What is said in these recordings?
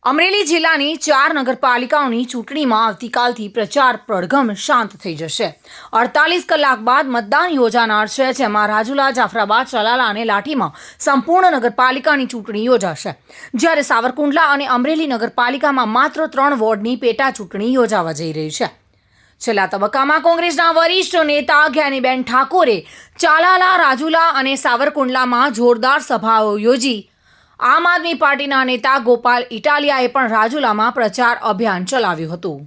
અમરેલી જિલ્લાની 4 નગરપાલિકાઓની ચૂંટણીમાં આવતીકાલથી પ્રચાર પડઘમ શાંત થઈ જશે। 48 કલાક બાદ મતદાન યોજાનાર છે, જેમાં રાજુલા, જાફરાબાદ, ચલાલા અને લાઠીમાં સંપૂર્ણ નગરપાલિકાની ચૂંટણી યોજાશે, જ્યારે સાવરકુંડલા અને અમરેલી નગરપાલિકામાં માત્ર 3 વોર્ડની પેટા ચૂંટણી યોજાવા જઈ રહી છે। છેલ્લા તબક્કામાં કોંગ્રેસના વરિષ્ઠ નેતા જ્ઞાનીબેન ઠાકોરે ચાલાલા, રાજુલા અને સાવરકુંડલામાં જોરદાર સભાઓ યોજી। આમ આદમી પાર્ટીના નેતા ગોપાલ ઇટાલિયાએ પણ રાજુલામાં પ્રચાર અભિયાન ચલાવ્યું હતું।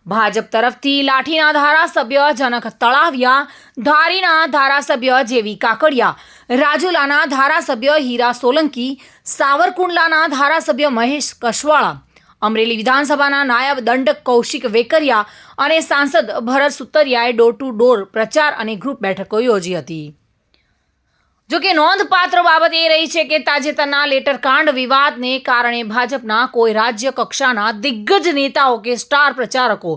ભાજપ તરફથી લાઠીના ધારાસભ્ય જનક તળાવિયા, ધારીના ધારાસભ્ય જેવી કાકડિયા, રાજુલાના ધારાસભ્ય હીરા સોલંકી, સાવરકુંડલાના ધારાસભ્ય મહેશ કશવાળા, અમરેલી વિધાનસભાના નાયબ દંડક કૌશિક વેકરિયા અને સાંસદ ભરત સુતરિયાએ ડોર ટુ ડોર પ્રચાર અને ગ્રુપ બેઠકો યોજી હતી। જોકે નોંધપાત્ર બાબત એ રહી છે કે તાજેતરના લેટરકાંડ વિવાદને કારણે ભાજપના કોઈ રાજ્ય કક્ષાના દિગ્ગજ નેતાઓ કે સ્ટાર પ્રચારકો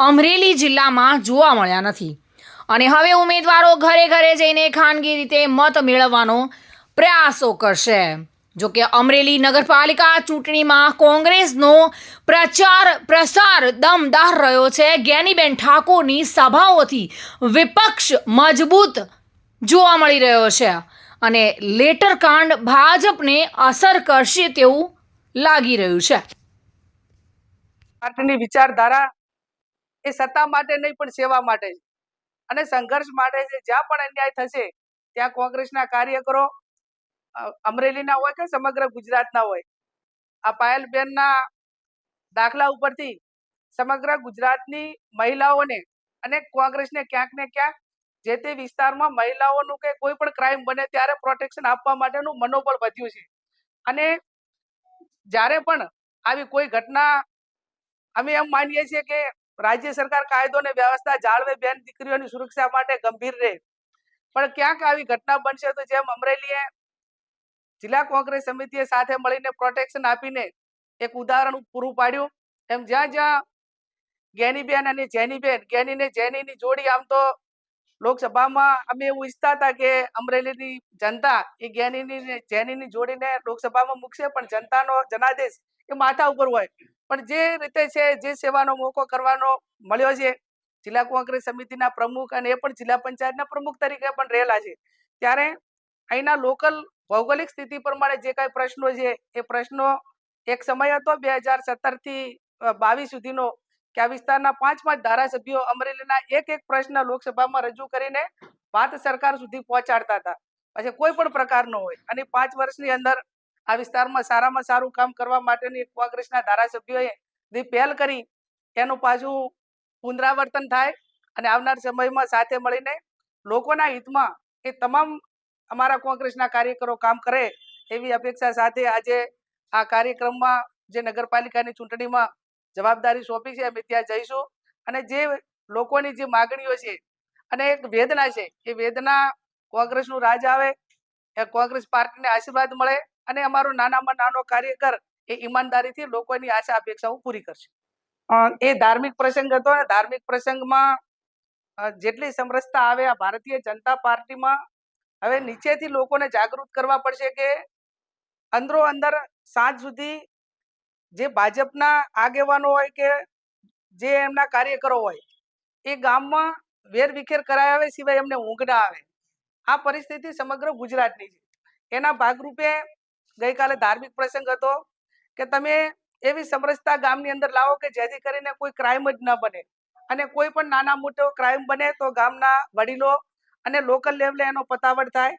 અમરેલી જિલ્લામાં જોવા મળ્યા નથી અને હવે ઉમેદવારો ઘરે ઘરે જઈને ખાનગી રીતે મત મેળવવાનો પ્રયાસો કરશે। જોકે અમરેલી નગરપાલિકા ચૂંટણીમાં કોંગ્રેસનો પ્રસાર દમદાર રહ્યો છે। જ્ઞાનીબેન ઠાકોરની સભાઓથી વિપક્ષ મજબૂત જોવા મળી રહ્યો છે અને લેટરકાંડ ભાજપને અસર કરશે તેવું લાગી રહ્યું છે। પાર્ટીની વિચારધારા એ સત્તા માટે નહીં પણ સેવા માટે છે અને સંઘર્ષ માટે છે। જ્યાં પણ અન્યાય થશે ત્યાં કોંગ્રેસના કાર્યકરો અમરેલીના હોય કે સમગ્ર ગુજરાતના હોય, આ પાયલબેનના દાખલા ઉપરથી સમગ્ર ગુજરાતની મહિલાઓને અને કોંગ્રેસને ક્યાંક ને ક્યાંક જે તે વિસ્તારમાં મહિલાઓનું કે કોઈ પણ ક્રાઇમ બને ત્યારે પ્રોટેક્શન આપવા માટેનું મનોબળ વધ્યું છે અને જ્યારે પણ આવી કોઈ ઘટના અમે એમ માનીએ છીએ કે રાજ્ય સરકાર કાયદો અને વ્યવસ્થા જાળવે, બેન દીકરીઓની સુરક્ષા માટે ગંભીર રહે, પણ ક્યાંક આવી ઘટના બનશે તો જેમ અમરેલીએ જિલ્લા કોંગ્રેસ સમિતિએ સાથે મળીને પ્રોટેક્શન આપીને એક ઉદાહરણ પૂરું પાડ્યું, એમ જ્યાં જ્યાં જ્ઞાનીબેન અને જેનીબેન, જ્ઞાની ને જેનીની જોડી આમ તો લોકસભામાં અમે એવું ઈચ્છતા હતા કે અમરેલીની જનતા એ જ્ઞાનીની ને જેનીની જોડીને લોકસભામાં મૂકશે, પણ જનતાનો જનાદેશ એ માથા ઉપર હોય। પણ જે રીતે છે, જે સેવાનો મોકો કરવાનો મળ્યો છે, જિલ્લા કોંગ્રેસ સમિતિના પ્રમુખ અને એ પણ જિલ્લા પંચાયતના પ્રમુખ તરીકે પણ રહેલા છે, ત્યારે અહીંના લોકલ ભૌગોલિક સ્થિતિ પ્રમાણે જે કાંઈ પ્રશ્નો છે એ પ્રશ્નો એક સમય હતો 2017 થી 22 સુધીનો કે આ વિસ્તારના 5 ધારાસભ્યો અમરેલીના એક પ્રશ્ન લોકસભામાં રજૂ કરીને વાત સરકાર સુધી પહોંચાડતા હતા, પછી કોઈ પણ પ્રકારનો હોય, અને 5 વર્ષની અંદર આ વિસ્તારમાં સારામાં સારું કામ કરવા માટેની કોંગ્રેસના ધારાસભ્યોએ જે પહેલ કરી એનું પાછું પુનરાવર્તન થાય અને આવનાર સમયમાં સાથે મળીને લોકોના હિતમાં એ તમામ અમારા કોંગ્રેસના કાર્યકરો કામ કરે એવી અપેક્ષા સાથે આજે આ કાર્યક્રમમાં જે નગરપાલિકાની ચૂંટણીમાં જવાબદારી સોંપી છે અમે ત્યાં જઈશું અને જે લોકોની જે માગણીઓ છે અને એક વેદના છે એ વેદના કોંગ્રેસનું રાજ આવે, એ કોંગ્રેસ પાર્ટીને આશીર્વાદ મળે અને અમારો નાનામાં નાનો કાર્યકર એ ઈમાનદારીથી લોકોની આશા અપેક્ષાઓ પૂરી કરશે। એ ધાર્મિક પ્રસંગ હતો અને ધાર્મિક પ્રસંગમાં જેટલી સમરસતા આવે આ ભારતીય જનતા પાર્ટીમાં હવે નીચેથી લોકોને જાગૃત કરવા પડશે કે અંદરો અંદર સાંજ સુધી જે ભાજપના આગેવાનો હોય કે જે એમના કાર્યકરો હોય એ ગામમાં વેરવિખેર કરાવે સિવાય એમને ઊંઘ ના આવે। આ પરિસ્થિતિ સમગ્ર ગુજરાતની છે। એના ભાગરૂપે ગઈકાલે ધાર્મિક પ્રસંગ હતો કે તમે એવી સમરસતા ગામની અંદર લાવો કે જેથી કરીને કોઈ ક્રાઇમ જ ન બને અને કોઈ પણ નાના મોટો ક્રાઇમ બને તો ગામના વડીલો અને લોકલ લેવલે એનો પતાવટ થાય।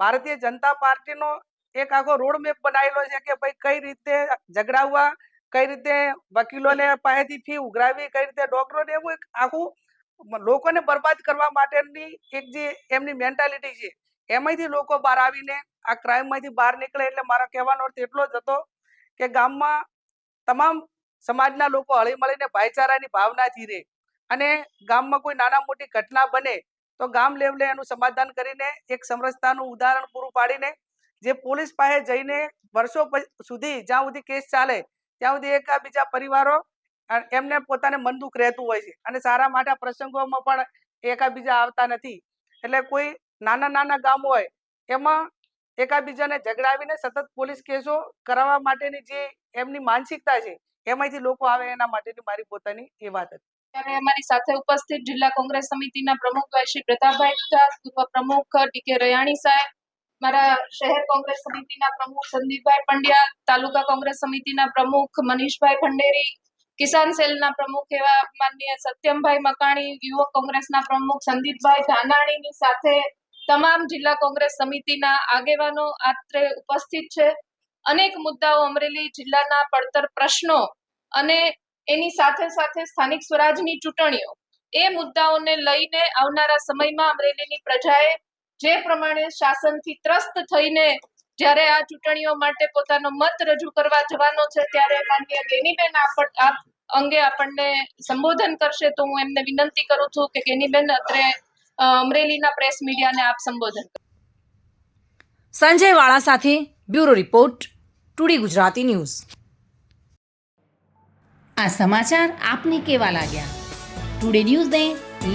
ભારતીય જનતા પાર્ટીનો એક આખો રોડ મેપ બનાવેલો છે કે ભાઈ કઈ રીતે ઝઘડાવવા, કઈ રીતે વકીલોને પાસેથી ફી ઉઘરાવી, કઈ રીતે ડોક્ટરોને, એવું એક આખું લોકોને બરબાદ કરવા માટેની એક જે એમની મેન્ટાલિટી છે એમાંથી લોકો બહાર આવીને આ ક્રાઇમમાંથી બહાર નીકળે। એટલે મારો કહેવાનો અર્થ એટલો જ હતો કે ગામમાં તમામ સમાજના લોકો હળી મળીને ભાઈચારાની ભાવનાથી રહે અને ગામમાં કોઈ નાના મોટી ઘટના બને તો ગામ લેવલે એનું સમાધાન કરીને એક સમરસતાનું ઉદાહરણ પૂરું પાડીને જે પોલીસ પાસે જઈને વર્ષો સુધી જ્યાં સુધી કેસ ચાલે ત્યાં સુધી એકાબીજા પરિવારો એમને પોતાને મન દુઃખ રહેતું હોય છે અને સારા માટા પ્રસંગોમાં પણ એકાબીજા આવતા નથી। એટલે કોઈ નાના નાના ગામ હોય એમાં એકાબીજાને ઝઘડાવીને સતત પોલીસ કેસો કરાવવા માટેની જે એમની માનસિકતા છે એમાંથી લોકો આવે એના માટેની મારી પોતાની એ વાત હતી. ત્યારે અમારી સાથે ઉપસ્થિત જિલ્લા કોંગ્રેસ સમિતિના પ્રમુખ ભાઈ શ્રી પ્રતાપભાઈ દુધા, પૂર્વ પ્રમુખ ડીકે રયાણી સાહેબ, મારા શહેર કોંગ્રેસ સમિતિના પ્રમુખ સંદીપભાઈ પંડ્યા, તાલુકા કોંગ્રેસ સમિતિના પ્રમુખ મનીષભાઈ ભંડેરી, કિસાન સેલના પ્રમુખ એવા માનનીય સત્યમભાઈ મકાણી, યુવક કોંગ્રેસના પ્રમુખ સંદીપભાઈ ધાનાણીની સાથે તમામ જિલ્લા કોંગ્રેસ સમિતિના આગેવાનો આત્રે ઉપસ્થિત છે. અનેક મુદ્દાઓ અમરેલી જિલ્લાના પડતર પ્રશ્નો અને એની સાથે સાથે સ્થાનિક સ્વરાજની ચૂંટણીઓ એ મુદ્દાઓને લઈને આવનારા સમયમાં અમરેલીની પ્રજાએ જે પ્રમાણે શાસનથી ત્રસ્ત થઈને જ્યારે આ ચૂંટણીઓ માટે પોતાનો મત રજૂ કરવા જવાનો છે ત્યારે માનનીય ગેનીબેન આપ અંગે આપણને સંબોધન કરશે, તો હું એમને વિનંતી કરું છું કે ગેનીબેન અત્રે અમરેલીના પ્રેસ મીડિયાને આપ સંબોધન કરો. સંજય વાળા સાથે bureau report, today Gujarati news. આ સમાચાર આપને કેવા લાગ્યા? ટુડે ન્યૂઝને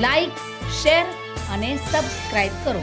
લાઈક, શેર અને સબસ્ક્રાઇબ કરો.